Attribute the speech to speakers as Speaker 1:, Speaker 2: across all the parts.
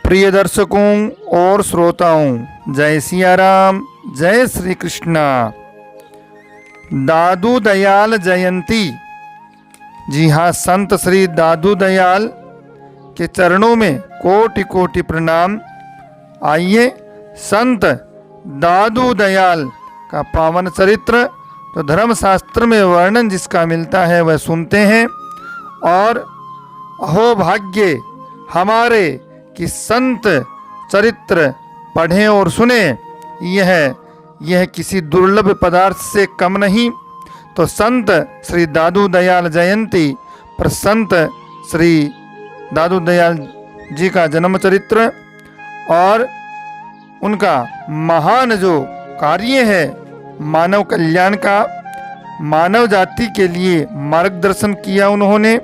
Speaker 1: प्रिय दर्शकों और श्रोताओं, जय सिया राम, जय श्री कृष्णा। दादू दयाल जयंती। जी हाँ, संत श्री दादू दयाल के चरणों में कोटि कोटि प्रणाम। आइए संत दादू दयाल का पावन चरित्र तो धर्मशास्त्र में वर्णन जिसका मिलता है वह सुनते हैं। और अहो भाग्य हमारे कि संत चरित्र पढ़ें और सुने। यह किसी दुर्लभ पदार्थ से कम नहीं। तो संत श्री दादू दयाल जयंती पर संत श्री दादू दयाल जी का जन्म चरित्र और उनका महान जो कार्य है मानव कल्याण का, मानव जाति के लिए मार्गदर्शन किया उन्होंने,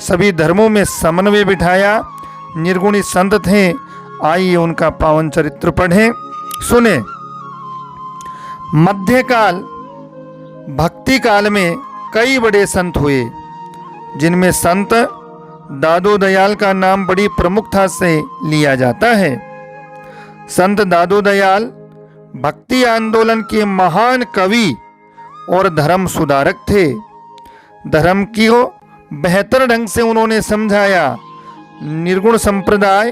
Speaker 1: सभी धर्मों में समन्वय बिठाया, निर्गुणी संत थे। आइए उनका पावन चरित्र पढ़ें, सुने। मध्यकाल भक्ति काल में कई बड़े संत हुए, जिनमें संत दादू दयाल का नाम बड़ी प्रमुखता से लिया जाता है। संत दादू दयाल भक्ति आंदोलन के महान कवि और धर्म सुधारक थे। धर्म की को बेहतर ढंग से उन्होंने समझाया। निर्गुण संप्रदाय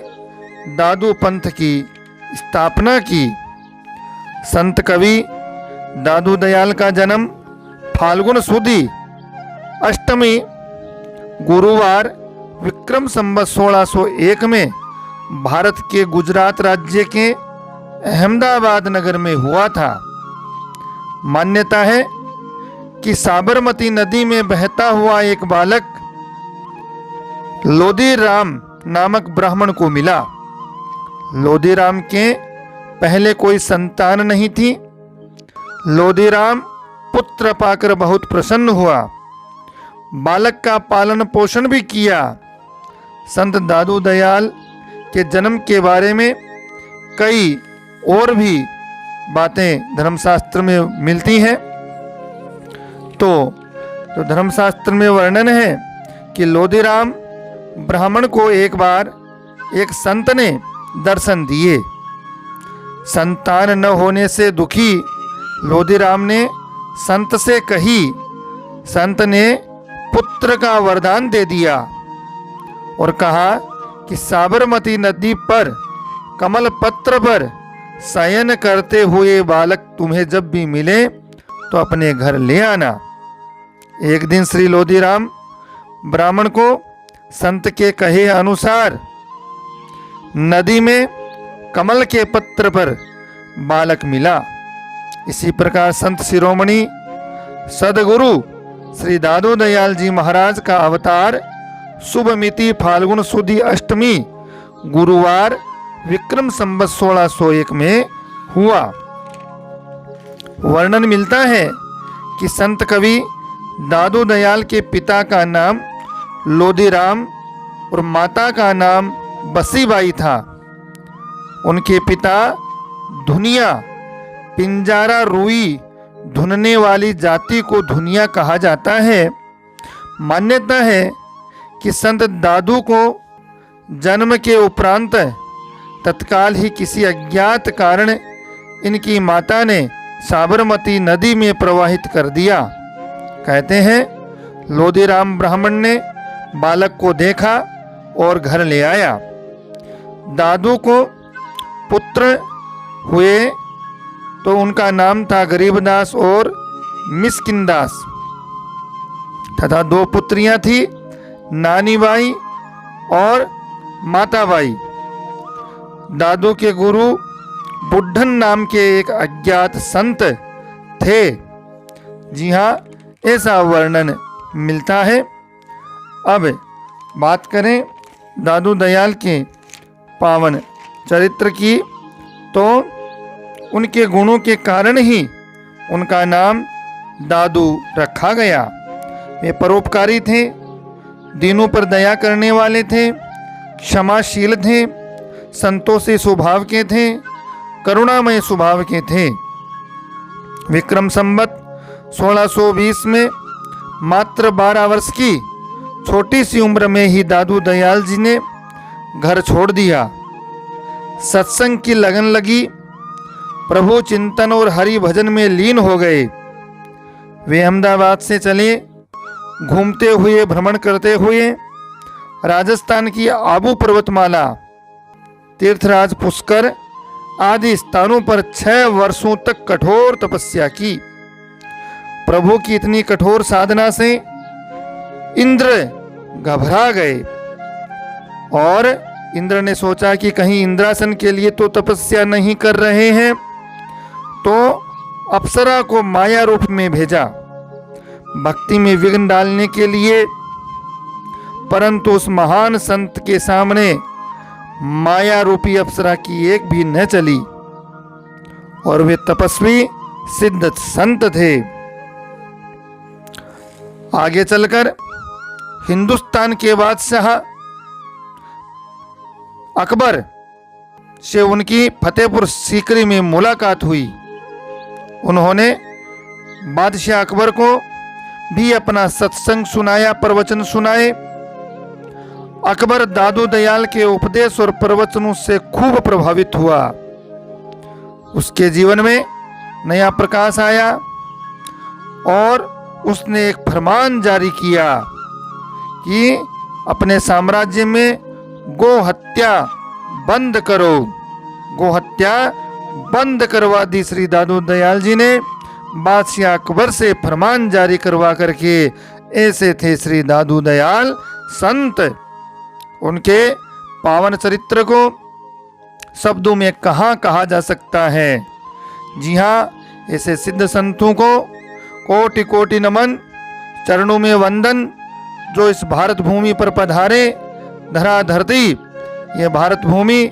Speaker 1: दादू पंथ की स्थापना की। संत कवि दादू दयाल का जन्म फाल्गुन सुदी अष्टमी गुरुवार विक्रम संवत 1601 में भारत के गुजरात राज्य के अहमदाबाद नगर में हुआ था। मान्यता है कि साबरमती नदी में बहता हुआ एक बालक लोदीराम नामक ब्राह्मण को मिला। लोदीराम के पहले कोई संतान नहीं थी। लोदीराम पुत्र पाकर बहुत प्रसन्न हुआ। बालक का पालन पोषण भी किया। संत दादू दयाल के जन्म के बारे में कई और भी बातें धर्मशास्त्र में मिलती हैं। तो धर्मशास्त्र में वर्णन है कि लोदीराम ब्राह्मण को एक बार एक संत ने दर्शन दिए। संतान न होने से दुखी लोदीराम ने संत से कही। संत ने पुत्र का वरदान दे दिया और कहा कि साबरमती नदी पर कमल पत्र पर शयन करते हुए बालक तुम्हें जब भी मिले तो अपने घर ले आना। एक दिन श्री लोदीराम ब्राह्मण को संत के कहे अनुसार नदी में कमल के पत्र पर बालक मिला। इसी प्रकार संत शिरोमणि सदगुरु श्री दादू दयाल जी महाराज का अवतार शुभ मिति फाल्गुन सुदी अष्टमी गुरुवार विक्रम संवत 1601 में हुआ। वर्णन मिलता है कि संत कवि दादू दयाल के पिता का नाम लोदीराम और माता का नाम बसीबाई था। उनके पिता धुनिया पिंजारा रुई धुनने वाली जाति को धुनिया कहा जाता है। मान्यता है कि संत दादू को जन्म के उपरांत तत्काल ही किसी अज्ञात कारण इनकी माता ने साबरमती नदी में प्रवाहित कर दिया। कहते हैं लोदीराम ब्राह्मण ने बालक को देखा और घर ले आया। दादू को पुत्र हुए तो उनका नाम था गरीबदास और मिस्किनदास तथा दो पुत्रियां थी, नानीबाई और माताबाई। दादू के गुरु बुढ़न नाम के एक अज्ञात संत थे। जी हाँ, ऐसा वर्णन मिलता है। अब बात करें दादू दयाल के पावन चरित्र की, तो उनके गुणों के कारण ही उनका नाम दादू रखा गया। वे परोपकारी थे, दीनों पर दया करने वाले थे, क्षमाशील थे, संतोषी स्वभाव के थे, करुणामय स्वभाव के थे। विक्रम संवत 1620 में मात्र 12 वर्ष की छोटी सी उम्र में ही दादू दयाल जी ने घर छोड़ दिया। सत्संग की लगन लगी, प्रभु चिंतन और हरि भजन में लीन हो गए। वे अहमदाबाद से चले, घूमते हुए भ्रमण करते हुए राजस्थान की आबू पर्वतमाला, तीर्थराज पुष्कर आदि स्थानों पर 6 वर्षों तक कठोर तपस्या की। प्रभु की इतनी कठोर साधना से इंद्र घबरा गए और इंद्र ने सोचा कि कहीं इंद्रासन के लिए तो तपस्या नहीं कर रहे हैं, तो अप्सरा को माया रूप में भेजा भक्ति में विघ्न डालने के लिए। परंतु उस महान संत के सामने माया रूपी अप्सरा की एक भी न चली और वे तपस्वी सिद्ध संत थे। आगे चलकर हिंदुस्तान के बादशाह अकबर से उनकी फतेहपुर सीकरी में मुलाकात हुई। उन्होंने बादशाह अकबर को भी अपना सत्संग सुनाया, प्रवचन सुनाए। अकबर दादू दयाल के उपदेश और प्रवचनों से खूब प्रभावित हुआ। उसके जीवन में नया प्रकाश आया और उसने एक फरमान जारी किया कि अपने साम्राज्य में गो हत्या बंद करो। गो हत्या बंद करवा दी श्री दादू दयाल जी ने बादशाह अकबर से फरमान जारी करवा करके। ऐसे थे श्री दादू दयाल संत। उनके पावन चरित्र को शब्दों में कहाँ कहा जा सकता है। जी हाँ, ऐसे सिद्ध संतों को कोटि कोटि नमन, चरणों में वंदन, जो इस भारत भूमि पर पधारे। धरा धरती ये भारत भूमि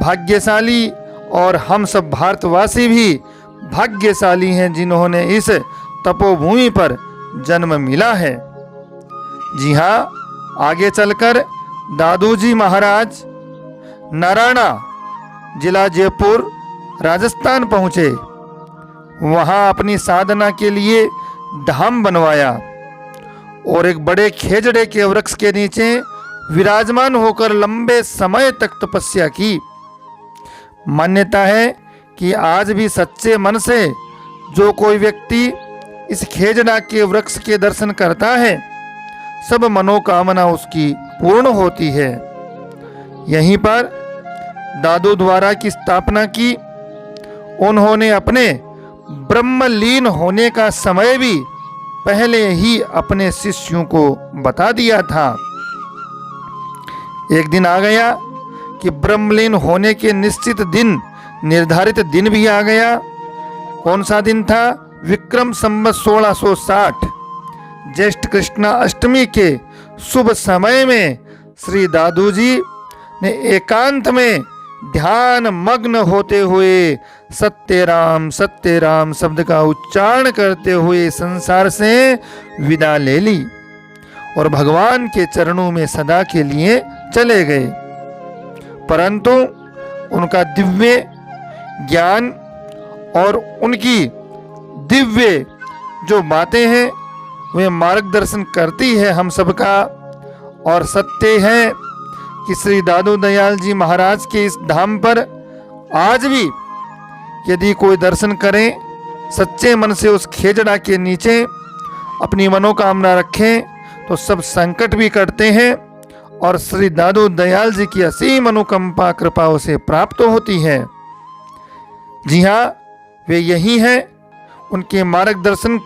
Speaker 1: भाग्यशाली और हम सब भारतवासी भी भाग्यशाली हैं जिन्होंने इस तपोभूमि पर जन्म मिला है। जी हाँ, आगे चलकर दादू जी महाराज नारायणा जिला जयपुर राजस्थान पहुँचे। वहाँ अपनी साधना के लिए धाम बनवाया और एक बड़े खेजड़े के वृक्ष के नीचे विराजमान होकर लंबे समय तक तपस्या की। मान्यता है कि आज भी सच्चे मन से जो कोई व्यक्ति इस खेजड़ा के वृक्ष के दर्शन करता है, सब मनोकामना उसकी पूर्ण होती है। यहीं पर दादू द्वारा की स्थापना की। उन्होंने अपने ब्रह्मलीन होने का समय भी पहले ही अपने शिष्यों को बता दिया था। एक दिन आ गया कि ब्रह्मलीन होने के निश्चित दिन, निर्धारित दिन भी आ गया। कौन सा दिन था? विक्रम संवत 1660 ज्येष्ठ कृष्णा अष्टमी के शुभ समय में श्री दादू जी ने एकांत में ध्यान मग्न होते हुए सत्य राम शब्द का उच्चारण करते हुए संसार से विदा ले ली और भगवान के चरणों में सदा के लिए चले गए। परंतु उनका दिव्य ज्ञान और उनकी दिव्य जो बातें हैं वे मार्गदर्शन करती है हम सबका। और सत्य है कि श्री दादू दयाल जी महाराज के इस धाम पर आज भी यदि कोई दर्शन करे, सच्चे मन से उस खेजड़ा के नीचे अपनी मनोकामना रखें, तो सब संकट भी कटते हैं और श्री दादू दयाल जी की असीम अनुकंपा कृपा उसे प्राप्त होती है। जी हाँ, वे यही हैं। उनके मार्गदर्शन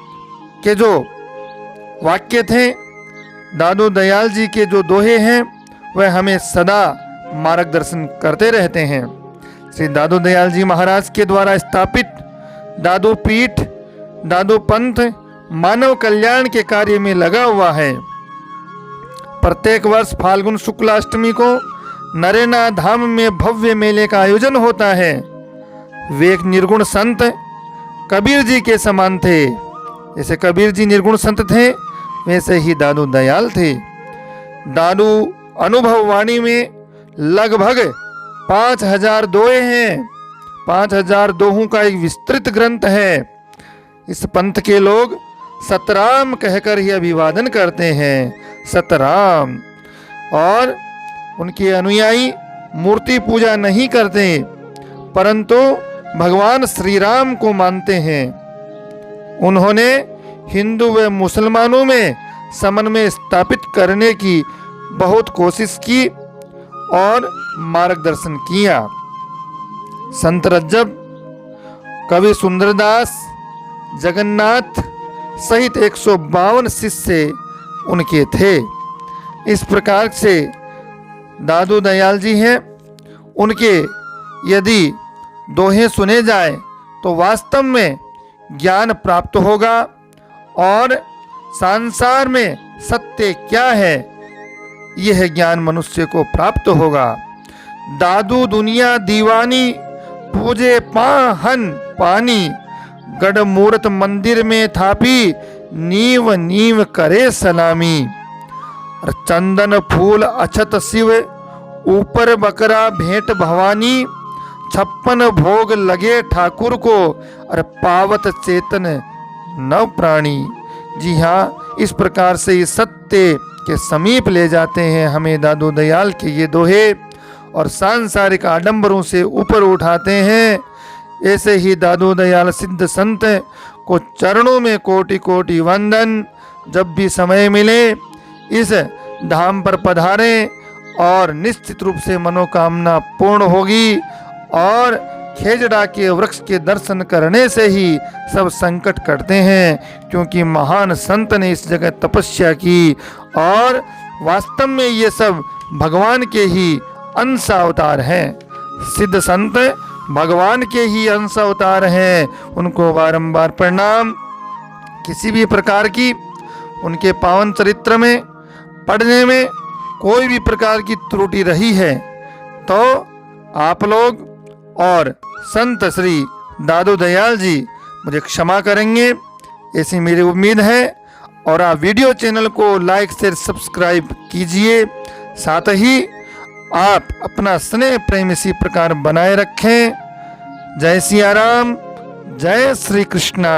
Speaker 1: के जो वाक्य थे, दादू दयाल जी के जो दोहे हैं, वह हमें सदा मार्गदर्शन करते रहते हैं। श्री दादू दयाल जी महाराज के द्वारा स्थापित दादू पीठ, दादू पंथ मानव कल्याण के कार्य में लगा हुआ है। प्रत्येक वर्ष फाल्गुन शुक्ल अष्टमी को नरेना धाम में भव्य मेले का आयोजन होता है। वे एक निर्गुण संत कबीर जी के समान थे। जैसे कबीर जी निर्गुण संत थे, वैसे ही दादू दयाल थे। दादू अनुभव वाणी में लगभग 5000 दोहे हैं। 5000 दोहों का एक विस्तृत ग्रंथ है। इस पंथ के लोग सतराम कहकर ही अभिवादन करते हैं, सतराम। और उनके अनुयायी मूर्ति पूजा नहीं करते, परंतु भगवान श्री राम को मानते हैं। उन्होंने हिंदू व मुसलमानों में समन्वय स्थापित करने की बहुत कोशिश की और मार्गदर्शन किया। संत रज्जब, कवि सुंदरदास, जगन्नाथ सहित 152 शिष्य उनके थे। इस प्रकार से दादू दयाल जी हैं। उनके यदि दोहे सुने जाए तो वास्तव में ज्ञान प्राप्त होगा और संसार में सत्य क्या है यह ज्ञान मनुष्य को प्राप्त होगा। दादू दुनिया दीवानी, पूजे पाहन पानी, गढ़ मूरत मंदिर में थापी, नीव नीव करे सलामी। और चंदन फूल अछत शिव, ऊपर बकरा भेंट भवानी, 56 भोग लगे ठाकुर को, और पावत चेतन नव प्राणी। जी हाँ, इस प्रकार से इस सत्य के समीप ले जाते हैं हमें दादू दयाल के ये दोहे, और सांसारिक आडंबरों से ऊपर उठाते हैं। ऐसे ही दादू दयाल सिद्ध संत को चरणों में कोटि कोटि वंदन। जब भी समय मिले इस धाम पर पधारें और निश्चित रूप से मनोकामना पूर्ण होगी। और खेजड़ा के वृक्ष के दर्शन करने से ही सब संकट कटते हैं, क्योंकि महान संत ने इस जगह तपस्या की और वास्तव में ये सब भगवान के ही अंश अवतार हैं। सिद्ध संत भगवान के ही अंश अवतार हैं। उनको बारंबार प्रणाम। किसी भी प्रकार की उनके पावन चरित्र में पढ़ने में कोई भी प्रकार की त्रुटि रही है तो आप लोग और संत श्री दादू दयाल जी मुझे क्षमा करेंगे, ऐसी मेरी उम्मीद है। और आप वीडियो चैनल को लाइक शेयर सब्सक्राइब कीजिए। साथ ही आप अपना स्नेह प्रेम इसी प्रकार बनाए रखें। जय सिया राम, जय श्री कृष्णा।